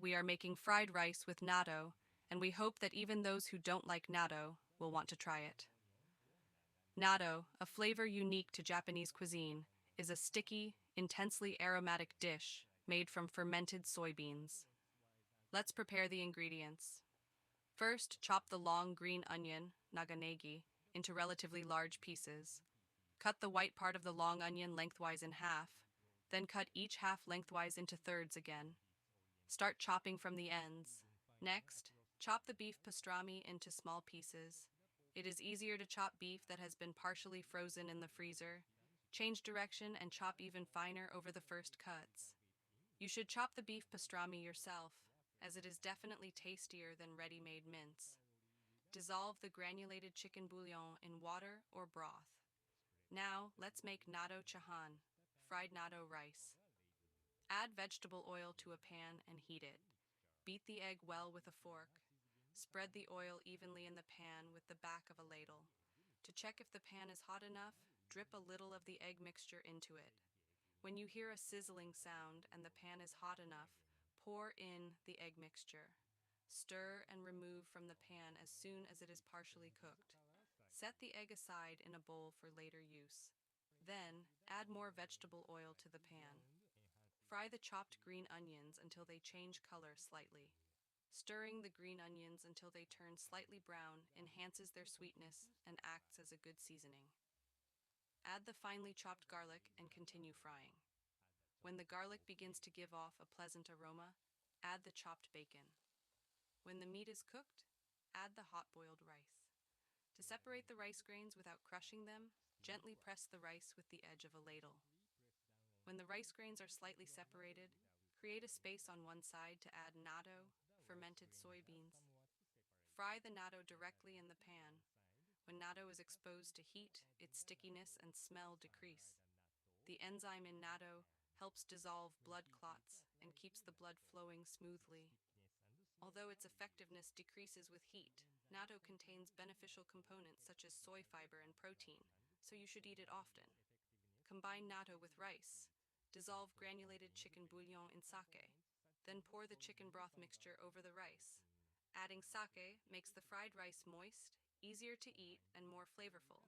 We are making fried rice with natto, and we hope that even those who don't like natto will want to try it. Natto, a flavor unique to Japanese cuisine, is a sticky, intensely aromatic dish made from fermented soybeans. Let's prepare the ingredients. First, chop the long green onion, naganegi, into relatively large pieces. Cut the white part of the long onion lengthwise in half, then cut each half lengthwise into thirds again. Start chopping from the ends. Next, chop the beef pastrami into small pieces. It is easier to chop beef that has been partially frozen in the freezer. Change direction and chop even finer over the first cuts. You should chop the beef pastrami yourself, as it is definitely tastier than ready-made mince. Dissolve the granulated chicken bouillon in water or broth. Now, let's make natto chahan, fried natto rice. Add vegetable oil to a pan and heat it. Beat the egg well with a fork. Spread the oil evenly in the pan with the back of a ladle. To check if the pan is hot enough, drip a little of the egg mixture into it. When you hear a sizzling sound and the pan is hot enough, pour in the egg mixture. Stir and remove from the pan as soon as it is partially cooked. Set the egg aside in a bowl for later use. Then, add more vegetable oil to the pan. Fry the chopped green onions until they change color slightly. Stirring the green onions until they turn slightly brown enhances their sweetness and acts as a good seasoning. Add the finely chopped garlic and continue frying. When the garlic begins to give off a pleasant aroma, add the chopped bacon. When the meat is cooked, add the hot-boiled rice. To separate the rice grains without crushing them, gently press the rice with the edge of a ladle. When the rice grains are slightly separated, create a space on one side to add natto, fermented soybeans. Fry the natto directly in the pan. When natto is exposed to heat, its stickiness and smell decrease. The enzyme in natto helps dissolve blood clots and keeps the blood flowing smoothly. Although its effectiveness decreases with heat, natto contains beneficial components such as soy fiber and protein, so you should eat it often. Combine natto with rice. Dissolve granulated chicken bouillon in sake. Then pour the chicken broth mixture over the rice. Adding sake makes the fried rice moist, easier to eat, and more flavorful.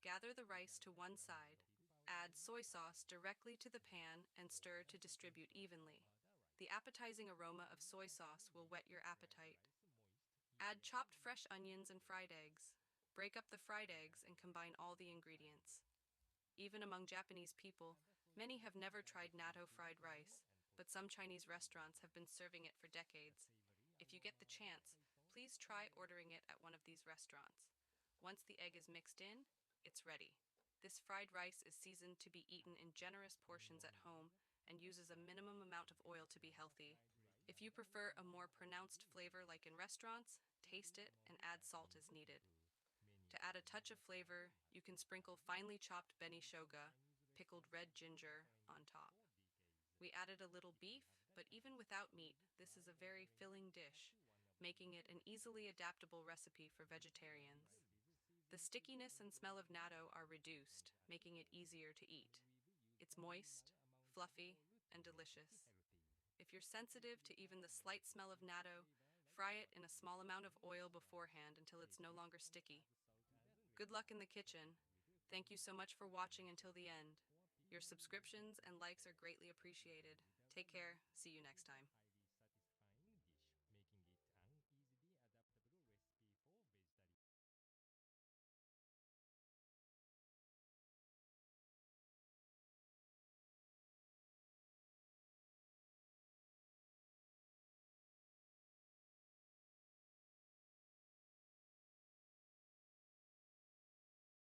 Gather the rice to one side. Add soy sauce directly to the pan and stir to distribute evenly. The appetizing aroma of soy sauce will whet your appetite. Add chopped fresh onions and fried eggs. Break up the fried eggs and combine all the ingredients. Even among Japanese people, many have never tried natto fried rice, but some Chinese restaurants have been serving it for decades. If you get the chance, please try ordering it at one of these restaurants. Once the egg is mixed in, it's ready. This fried rice is seasoned to be eaten in generous portions at home and uses a minimum amount of oil to be healthy. If you prefer a more pronounced flavor like in restaurants, taste it and add salt as needed. To add a touch of flavor, you can sprinkle finely chopped shoga, pickled red ginger, on top. We added a little beef, but even without meat, this is a very filling dish, making it an easily adaptable recipe for vegetarians. The stickiness and smell of natto are reduced, making it easier to eat. It's moist, fluffy, and delicious. If you're sensitive to even the slight smell of natto, fry it in a small amount of oil beforehand until it's no longer sticky. Good luck in the kitchen. Thank you so much for watching until the end. Your subscriptions and likes are greatly appreciated. Take care. See you next time.